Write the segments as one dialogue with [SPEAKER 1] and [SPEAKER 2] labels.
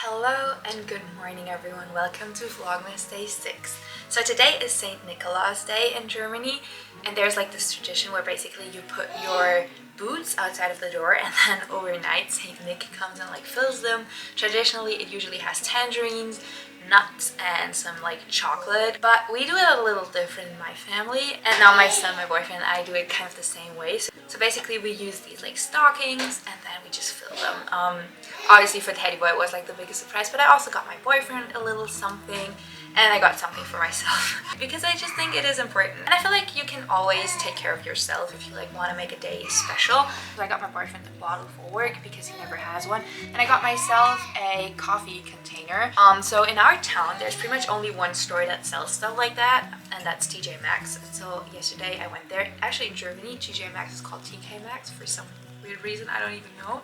[SPEAKER 1] Hello and good morning everyone, welcome to Vlogmas Day 6. So today is St. Nicholas Day in Germany, and there's like this tradition where basically you put your boots outside of the door and then overnight St. Nick comes and like fills them. Traditionally it usually has tangerines, nuts and some like chocolate, but we do it a little different in my family, and now my son, my boyfriend and I do it kind of the same way. So basically we use these like stockings and then we just fill them. Obviously for Teddy Boy it was like the biggest surprise, but I also got my boyfriend a little something and I got something for myself because I just think it is important, and I feel like you can always take care of yourself if you like want to make a day special. So I got my boyfriend a bottle for work because he never has one, and I got myself a coffee container. So in our town there's pretty much only one store that sells stuff like that, and that's TJ Maxx. So yesterday I went there. Actually in Germany TJ Maxx is called TK Maxx for some weird reason, I don't even know.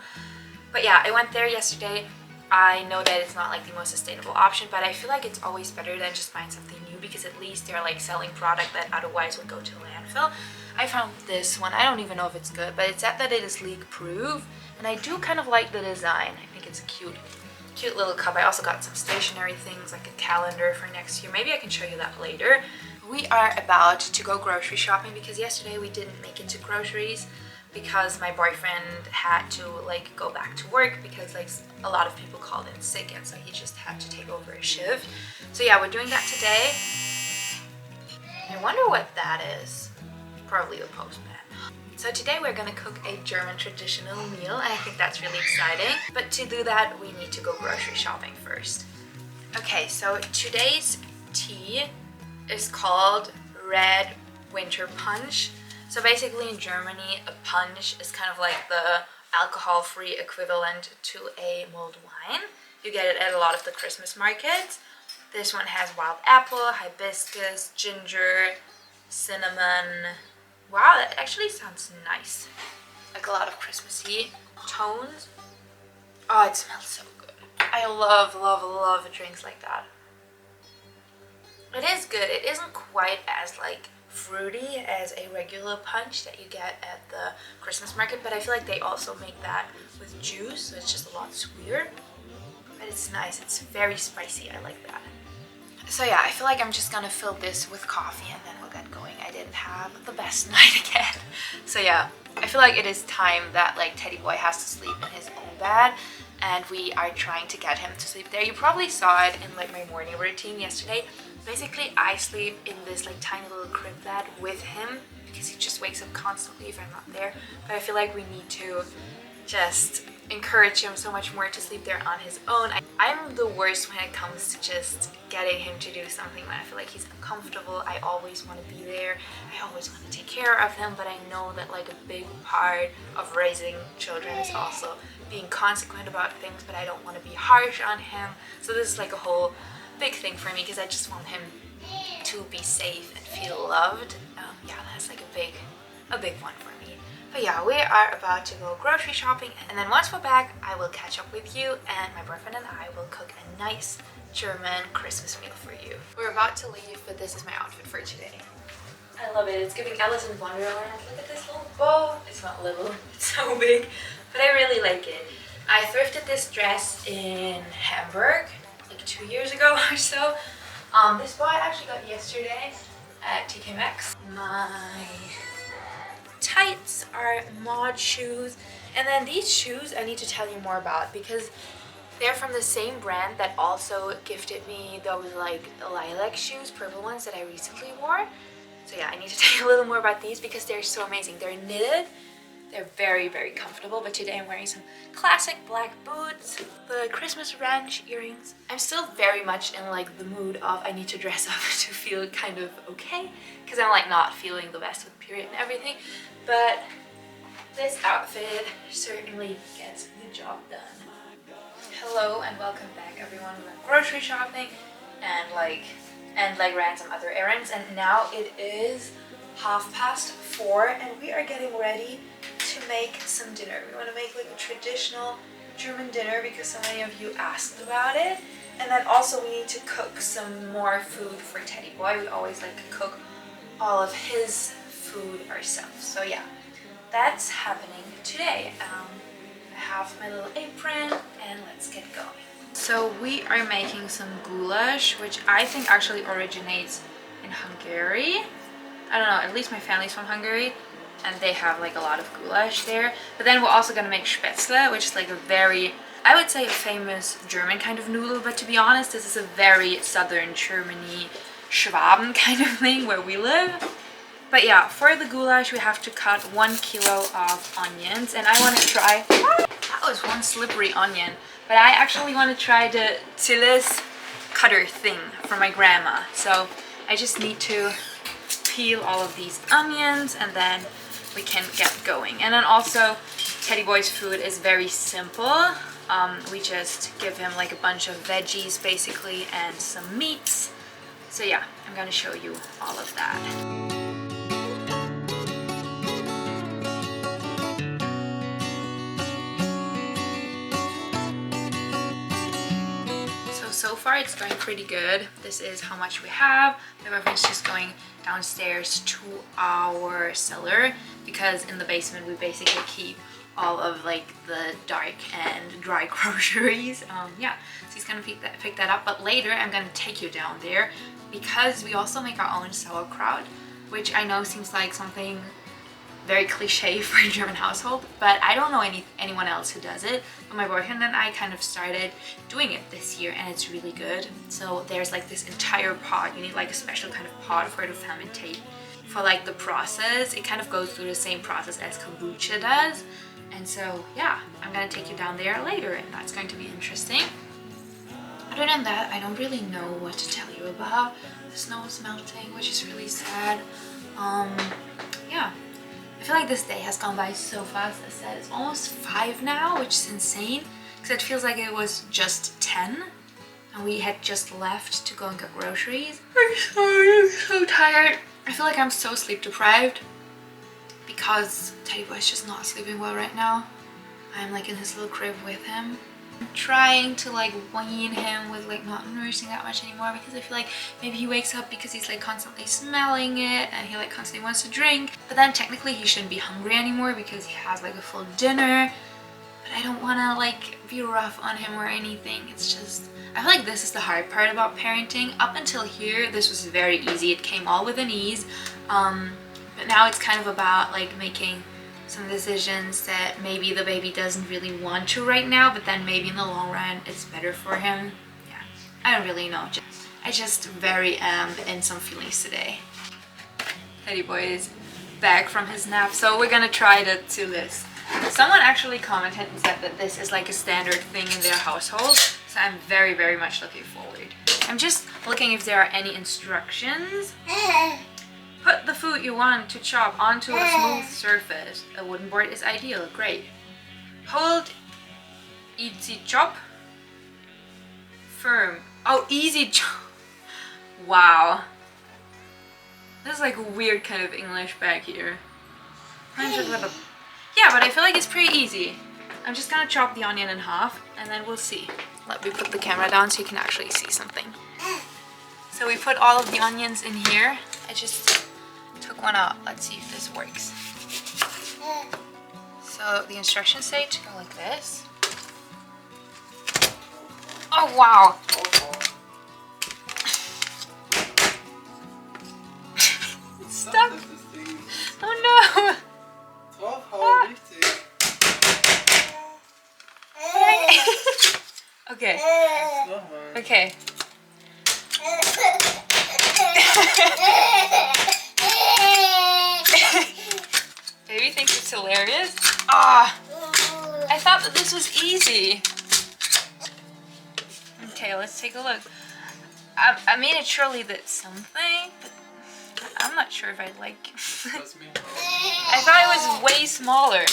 [SPEAKER 1] But yeah, I went there yesterday. I know that it's not like the most sustainable option, but I feel like it's always better than just buying something new because at least they're like selling product that otherwise would go to landfill. I found this one. I don't even know if it's good, but it said that it is leak proof, and I do kind of like the design. I think it's a cute little cup. I also got some stationery things like a calendar for next year. Maybe I can show you that later. We are about to go grocery shopping because yesterday we didn't make it to groceries because my boyfriend had to like go back to work because like a lot of people called in sick, and so he just had to take over a shift. So yeah, we're doing that today. I wonder what that is. Probably the postman. So today we're gonna cook a German traditional meal, and I think that's really exciting. But to do that, we need to go grocery shopping first. Okay, so today's tea is called Red Winter Punch. So basically in Germany, a punch is kind of like the alcohol-free equivalent to a mulled wine. You get it at a lot of the Christmas markets. This one has wild apple, hibiscus, ginger, cinnamon. Wow, that actually sounds nice. Like a lot of Christmassy tones. Oh, it smells so good. I love drinks like that. It is good. It isn't quite as like fruity as a regular punch that you get at the Christmas market, but I feel like they also make that with juice, so it's just a lot sweeter. But it's nice. It's very spicy. I like that. So yeah, I feel like I'm just gonna fill this with coffee and then we'll get going. I didn't have the best night again. So yeah, I feel like it is time that like Teddy Boy has to sleep in his own bed, and we are trying to get him to sleep there. You probably saw it in like my morning routine yesterday. Basically, I sleep in this like tiny little crib bed with him because he just wakes up constantly if I'm not there. But I feel like we need to just encourage him so much more to sleep there on his own. I'm the worst when it comes to just getting him to do something when I feel like he's uncomfortable. I always want to be there. I always want to take care of him, but I know that like a big part of raising children is also being consequent about things, but I don't want to be harsh on him. So this is like a whole big thing for me because I just want him to be safe and feel loved. Yeah, that's like a big one for me. But yeah, we are about to go grocery shopping, and then once we're back I will catch up with you, and my boyfriend and I will cook a nice German Christmas meal for you. We're about to leave, but this is my outfit for today. I love it. It's giving Alice in Wonderland. Look at this little bow. It's not little, it's so big, but I really like it. I thrifted this dress in Hamburg like 2 years ago or so. This bow I actually got yesterday at TK Maxx. My tights are mod shoes, and then these shoes I need to tell you more about because they're from the same brand that also gifted me those like lilac shoes, purple ones that I recently wore. So yeah, I need to tell you a little more about these because they're so amazing. They're knitted. They're very comfortable, but today I'm wearing some classic black boots, the Christmas ranch earrings. I'm still very much in like the mood of I need to dress up to feel kind of okay because I'm like not feeling the best with period and everything, but this outfit certainly gets the job done. Hello and welcome back everyone. We went grocery shopping and ran some other errands, and now it is 4:30 and we are getting ready to make some dinner. We want to make like a traditional German dinner because so many of you asked about it, and then also we need to cook some more food for Teddy Boy. We always like to cook all of his food ourselves. So yeah, that's happening today. I have my little apron and let's get going. So we are making some goulash, which I think actually originates in Hungary. I don't know, at least my family's from Hungary and they have like a lot of goulash there. But then we're also gonna make Spätzle, which is like a very, I would say a famous German kind of noodle, but to be honest, this is a very southern Germany, Schwaben kind of thing where we live. But yeah, for the goulash we have to cut 1 kilo of onions, and I want to try, that was one slippery onion, but I actually want to try the Tillis cutter thing from my grandma. So I just need to peel all of these onions and then we can get going. And then also Teddy Boy's food is very simple. We just give him like a bunch of veggies basically and some meats. So yeah, I'm gonna show you all of that. So far it's going pretty good. This is how much we have. Everything's just going downstairs to our cellar because in the basement we basically keep all of like the dark and dry groceries. Yeah, so he's gonna pick that up, but later I'm gonna take you down there because we also make our own sauerkraut, which I know seems like something very cliche for a German household, but I don't know anyone else who does it. But my boyfriend and I kind of started doing it this year and it's really good. So there's like this entire pot. You need like a special kind of pot for it to fermentate. For like the process, it kind of goes through the same process as kombucha does. And so yeah, I'm gonna take you down there later and that's going to be interesting. Other than that, I don't really know what to tell you about. The snow is melting, which is really sad. Yeah. I feel like this day has gone by so fast. I said it's almost 5 now, which is insane because it feels like it was just 10 and we had just left to go and get groceries. I'm sorry, I'm so tired. I feel like I'm so sleep deprived because Teddy Boy's just not sleeping well right now. I'm like in his little crib with him. I'm trying to like wean him with like not nursing that much anymore because I feel like maybe he wakes up because he's like constantly smelling it and he like constantly wants to drink, but then technically he shouldn't be hungry anymore because he has like a full dinner. But I don't want to like be rough on him or anything. It's just, I feel like this is the hard part about parenting. Up until here this was very easy, it came all with an ease, but now it's kind of about like making some decisions that maybe the baby doesn't really want to right now, but then maybe in the long run it's better for him. Yeah, I don't really know. I just very in some feelings today. Teddy Boy is back from his nap, so we're gonna try to do this. Someone actually commented and said that this is like a standard thing in their household, so I'm very, very much looking forward. I'm just looking if there are any instructions. Put the food you want to chop onto a smooth surface. A wooden board is ideal. Great. Hold easy chop. Firm. Oh, easy chop. Wow. This is like a weird kind of English back here. Yeah, but I feel like it's pretty easy. I'm just gonna chop the onion in half and then we'll see. Let me put the camera down so you can actually see something. So we put all of the onions in here. I just took one out. Let's see if this works. So the instructions say to go like this. Oh wow! It's stuck! Oh no! Okay. Okay. Baby thinks it's hilarious. Ah, I thought that this was easy. Okay, let's take a look. I mean, it surely did something, but I'm not sure if I like. I thought it was way smaller.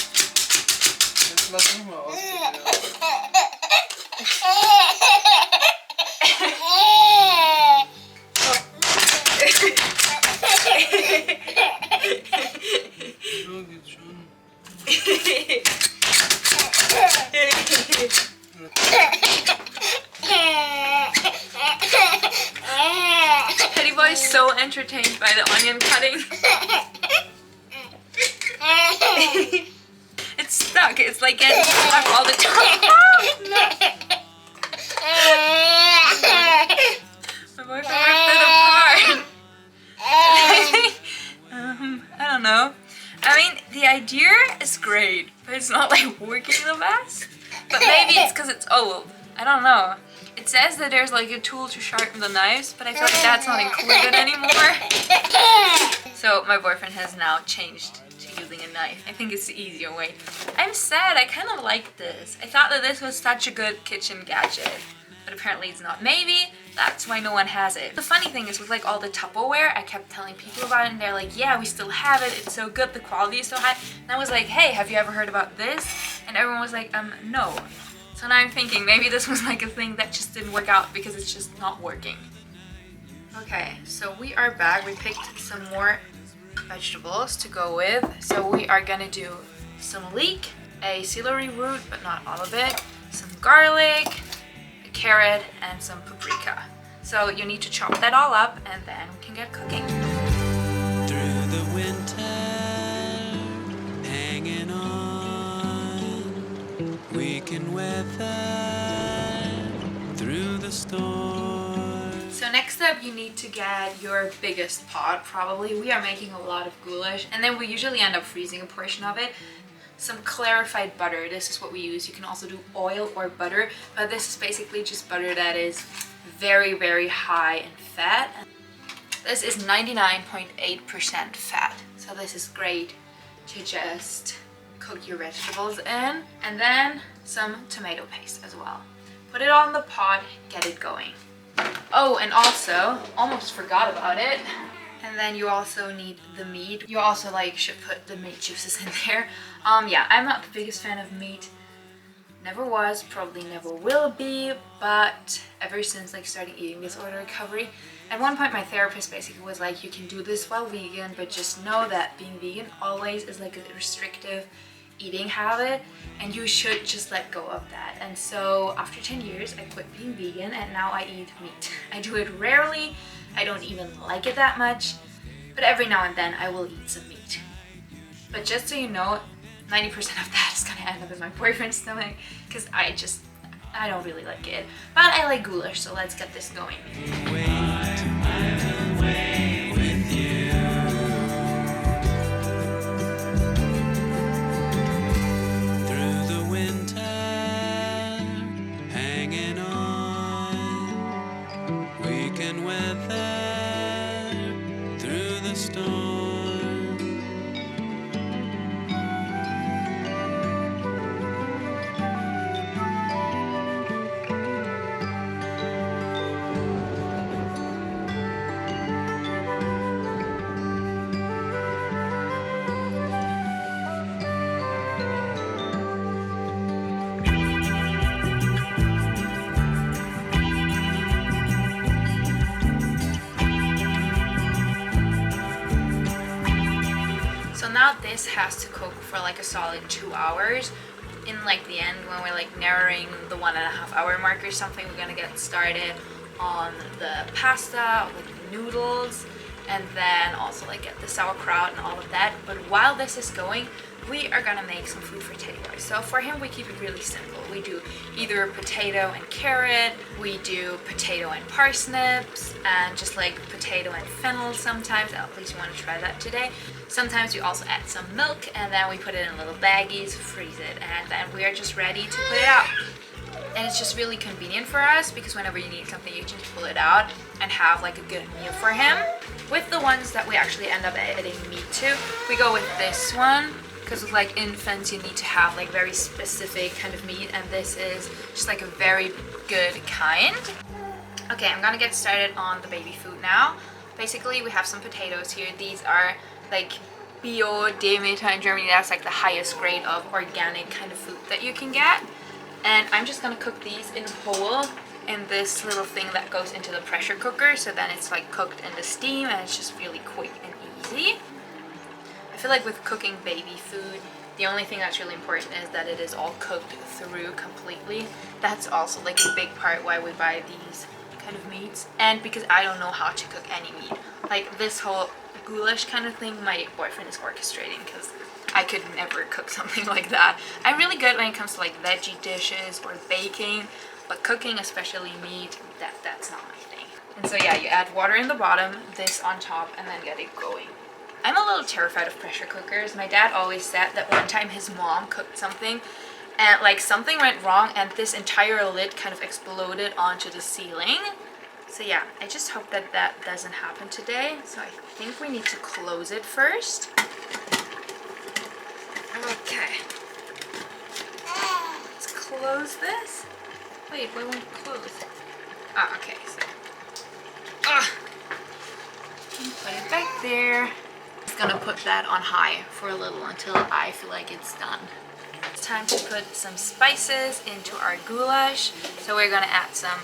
[SPEAKER 1] Teddy Boy is so entertained by the onion cutting. It's stuck. It's like getting stuck all the time. My boyfriend ripped it apart. I don't know. I mean, the idea is great, but it's not like working the best. But maybe it's because it's old. I don't know. It says that there's like a tool to sharpen the knives, but I feel like that's not included anymore. So my boyfriend has now changed to using a knife. I think it's the easier way. I'm sad, I kind of like this. I thought that this was such a good kitchen gadget, but apparently it's not. Maybe that's why no one has it. The funny thing is with like all the Tupperware, I kept telling people about it and they're like, yeah, we still have it. It's so good, the quality is so high. And I was like, hey, have you ever heard about this? And everyone was like, no. So now I'm thinking maybe this was like a thing that just didn't work out because it's just not working. Okay, so we are back. We picked some more vegetables to go with. So we are gonna do some leek, a celery root, but not all of it, some garlic, a carrot, and some paprika. So you need to chop that all up and then we can get cooking.
[SPEAKER 2] Through the winter, hanging on, we can weather through the storm.
[SPEAKER 1] So next up you need to get your biggest pot, probably. We are making a lot of goulash and then we usually end up freezing a portion of it. Some clarified butter, this is what we use. You can also do oil or butter, but this is basically just butter that is very, very high in fat. This is 99.8% fat, so this is great to just cook your vegetables in. And then some tomato paste as well. Put it on the pot, get it going. Oh, and also, almost forgot about it. And then you also need the meat. You also should put the meat juices in there. Yeah, I'm not the biggest fan of meat. Never was, probably never will be, but ever since starting eating disorder recovery, at one point my therapist basically was like, you can do this while vegan, but just know that being vegan always is like a restrictive eating habit and you should just let go of that. And so after 10 years I quit being vegan and now I eat meat. I do it rarely, I don't even like it that much, but every now and then I will eat some meat. But just so you know, 90% of that is gonna end up in my boyfriend's stomach because I don't really like it. But I like goulash, so let's get this going. Now this has to cook for a solid 2 hours. In the end, when we're narrowing the 1.5 hour mark or something, we're gonna get started on the pasta, the noodles, and then also get the sauerkraut and all of that. But while this is going, we are gonna make some food for Teddy. So for him, we keep it really simple. We do either potato and carrot, we do potato and parsnips, and just potato and fennel sometimes. At least we want to try that today. Sometimes we also add some milk and then we put it in little baggies, freeze it, and then we are just ready to put it out. And it's just really convenient for us because whenever you need something, you can just pull it out and have a good meal for him. With the ones that we actually end up adding meat to, we go with this one. Because with infants, you need to have very specific kind of meat, and this is just a very good kind. Okay, I'm gonna get started on the baby food now. Basically, we have some potatoes here. These are Bio Demeter in Germany. That's the highest grade of organic kind of food that you can get. And I'm just gonna cook these in whole in this little thing that goes into the pressure cooker. So then it's cooked in the steam and it's just really quick and easy. I feel with cooking baby food, the only thing that's really important is that it is all cooked through completely. That's also a big part why we buy these kind of meats. And because I don't know how to cook any meat. This whole goulash kind of thing, my boyfriend is orchestrating because I could never cook something like that. I'm really good when it comes to like veggie dishes or baking, but cooking, especially meat, that's not my thing. And so yeah, you add water in the bottom, this on top, and then get it going. I'm a little terrified of pressure cookers. My dad always said that one time his mom cooked something and like something went wrong and this entire lid kind of exploded onto the ceiling. So yeah, I just hope that that doesn't happen today. So I think we need to close it first. Okay. Let's close this. Wait, why won't it close? Ah, okay, so. Put it back there. Just gonna put that on high for a little until I feel like it's done. It's time to put some spices into our goulash. So we're gonna add some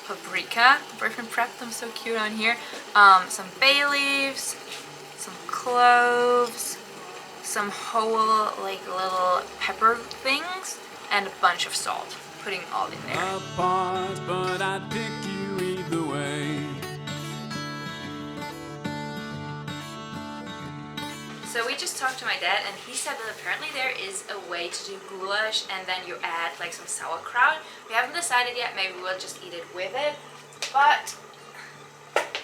[SPEAKER 1] paprika. Boyfriend prepped them so cute on here. Some bay leaves, some cloves, some whole like little pepper things, and a bunch of salt. Putting all in there.
[SPEAKER 2] Apart, but I'd pick you either way.
[SPEAKER 1] So we just talked to my dad and he said that apparently there is a way to do goulash and then you add like some sauerkraut. We haven't decided yet, maybe we'll just eat it with it. But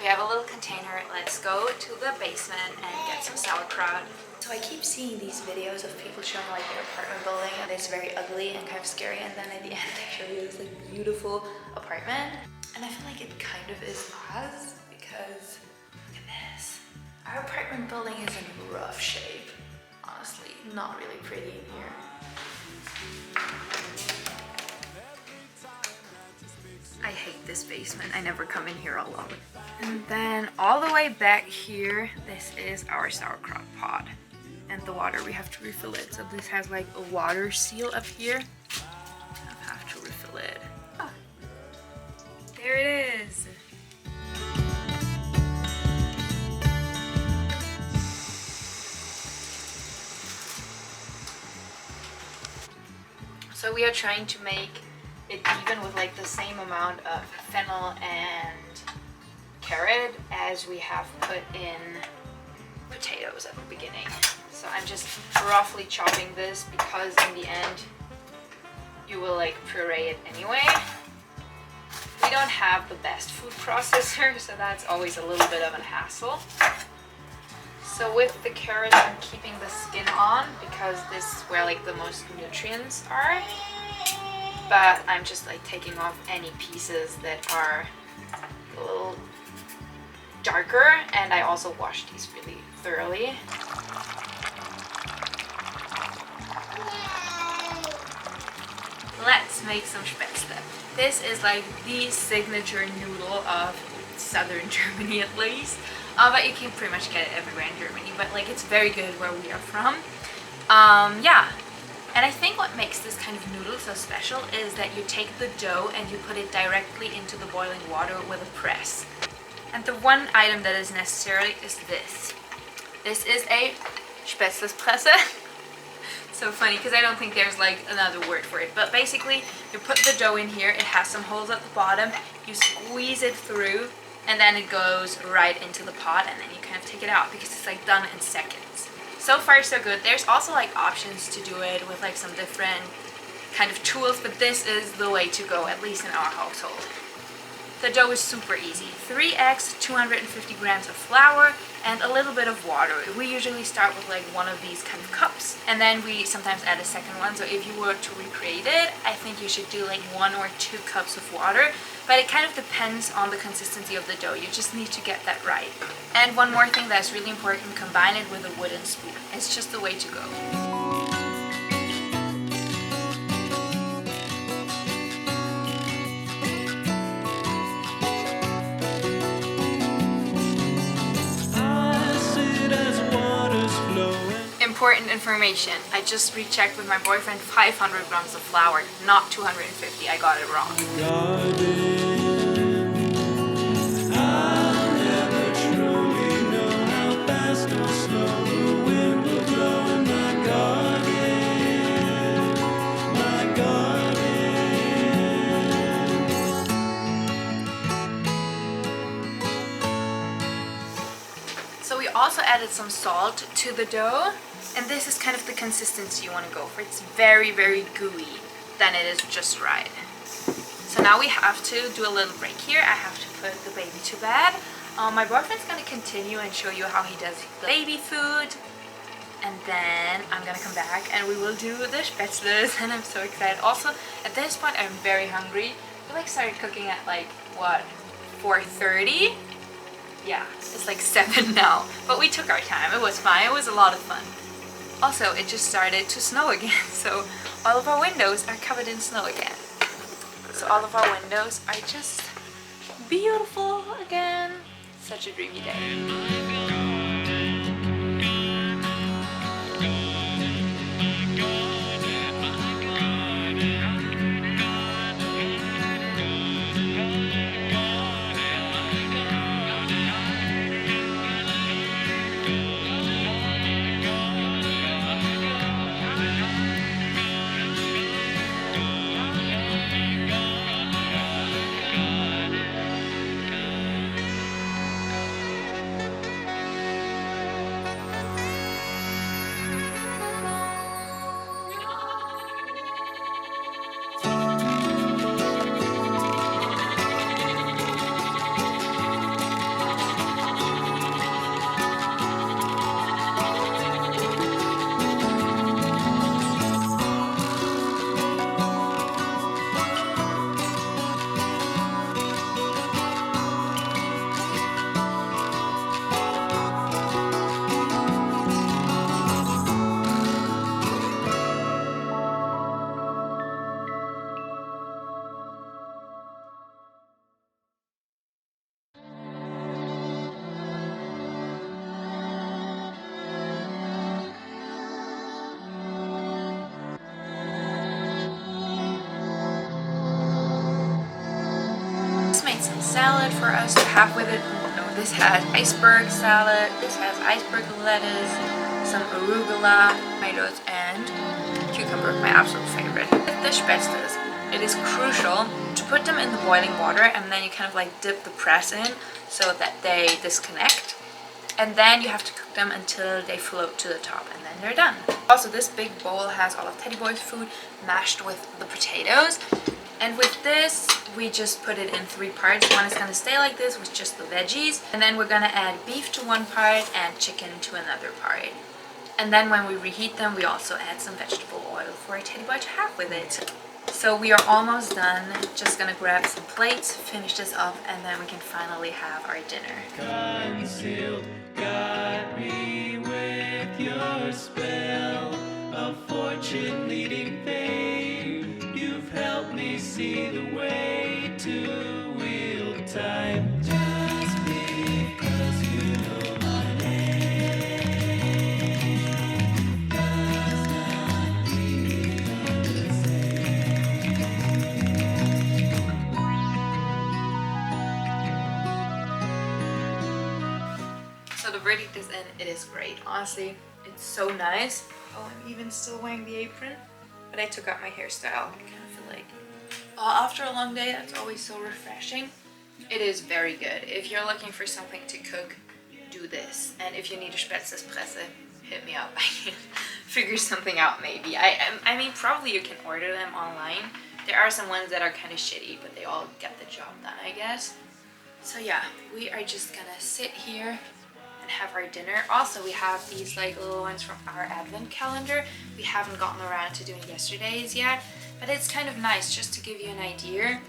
[SPEAKER 1] we have a little container. Let's go to the basement and get some sauerkraut. So I keep seeing these videos of people showing like their apartment building and it's very ugly and kind of scary, and then at the end they show you this like beautiful apartment. And I feel like it kind of is us because look at this. Our apartment building is in rough shape. Honestly, not really pretty in here. I hate this basement. I never come in here alone. And then all the way back here, this is our sauerkraut pot. And the water, we have to refill it. So this has like a water seal up here. I have to refill it. Oh, there it is. So we are trying to make it even with like the same amount of fennel and carrot as we have put in potatoes at the beginning. So I'm just roughly chopping this because in the end you will like puree it anyway. We don't have the best food processor, so that's always a little bit of a hassle. So with the carrots, I'm keeping the skin on because this is where like the most nutrients are. But I'm just like taking off any pieces that are a little darker, and I also wash these really thoroughly. Let's make some Spätzle. This is like the signature noodle of southern Germany at least. But you can pretty much get it everywhere in Germany, but like it's very good where we are from. Yeah. And I think what makes this kind of noodle so special is that you take the dough and you put it directly into the boiling water with a press. And the one item that is necessary is this. This is a Spätzlepresse. So funny because I don't think there's like another word for it. But basically you put the dough in here, it has some holes at the bottom, you squeeze it through, and then it goes right into the pot, and then you kind of take it out because it's like done in seconds. So far so good. There's also like options to do it with like some different kind of tools, but this is the way to go, at least in our household. The dough is super easy. 3 eggs, 250 grams of flour, and a little bit of water. We usually start with like one of these kind of cups, and then we sometimes add a second one. So if you were to recreate it, I think you should do like 1 or 2 cups of water, but it kind of depends on the consistency of the dough. You just need to get that right. And one more thing that's really important, combine it with a wooden spoon. It's just the way to go. Important information. I just rechecked with my boyfriend, 500 grams of flour, not 250. I got it wrong. So we also added some salt to the dough. And this is kind of the consistency you want to go for. It's very, very gooey. Then it is just right. So now we have to do a little break here. I have to put the baby to bed. My boyfriend's gonna continue and show you how he does baby food. And then I'm gonna come back and we will do the spätzles, and I'm so excited. Also, at this point I'm very hungry. We like started cooking at like, what, 4:30? Yeah, it's like 7 now. But we took our time, it was fine, it was a lot of fun. Also, it just started to snow again, so all of our windows are covered in snow again. So all of our windows are just beautiful again. Such a dreamy day. Salad for us to have with it. No, this has iceberg salad, this has iceberg lettuce, some arugula, tomatoes, and cucumber, my absolute favorite. With the spätzles, it is crucial to put them in the boiling water, and then you kind of like dip the press in so that they disconnect. And then you have to cook them until they float to the top, and then they're done. Also, this big bowl has all of Teddy Boy's food mashed with the potatoes. And with this, we just put it in 3 parts. One is gonna stay like this with just the veggies. And then we're gonna add beef to one part and chicken to another part. And then when we reheat them, we also add some vegetable oil for a Teddy Boy to have with it. So we are almost done. Just gonna grab some plates, finish this up, and then we can finally have our dinner.
[SPEAKER 2] Concealed, guide me with your spell of fortune leading fame. You've helped me see the way to wield time. Just because you know my name does not mean the same.
[SPEAKER 1] So the verdict is in. It is great. Honestly, it's so nice. Oh, I'm even still wearing the apron. But I took out my hairstyle. I kind of feel like after a long day, that's always so refreshing. It is very good. If you're looking for something to cook, do this. And if you need a Spätzle presse, hit me up. I can figure something out maybe. I mean, probably you can order them online. There are some ones that are kind of shitty, but they all get the job done, I guess. So yeah, we are just gonna sit here and have our dinner. Also, we have these like little ones from our advent calendar. We haven't gotten around to doing yesterday's yet, but it's kind of nice just to give you an idea.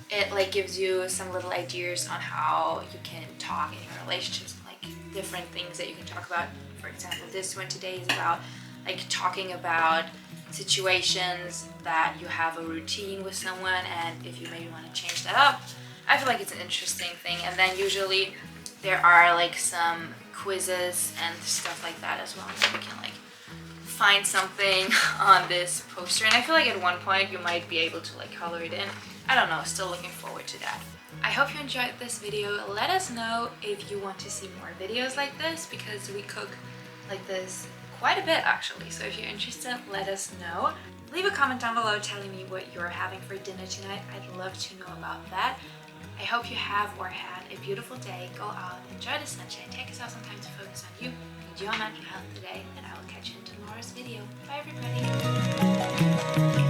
[SPEAKER 1] It like gives you some little ideas on how you can talk in your relationships, like different things that you can talk about. For example, this one today is about like talking about situations that you have a routine with someone, and if you maybe want to change that up. I feel like it's an interesting thing. And then usually there are like some quizzes and stuff like that as well, so you can like find something on this poster. And I feel like at one point you might be able to like color it in. I don't know, still looking forward to that. I hope you enjoyed this video. Let us know if you want to see more videos like this, because we cook like this quite a bit actually. So if you're interested, let us know. Leave a comment down below telling me what you're having for dinner tonight. I'd love to know about that. I hope you have or had a beautiful day. Go out, enjoy the sunshine, take yourself some time to focus on you, and your mental health today, and I will catch you in tomorrow's video. Bye everybody!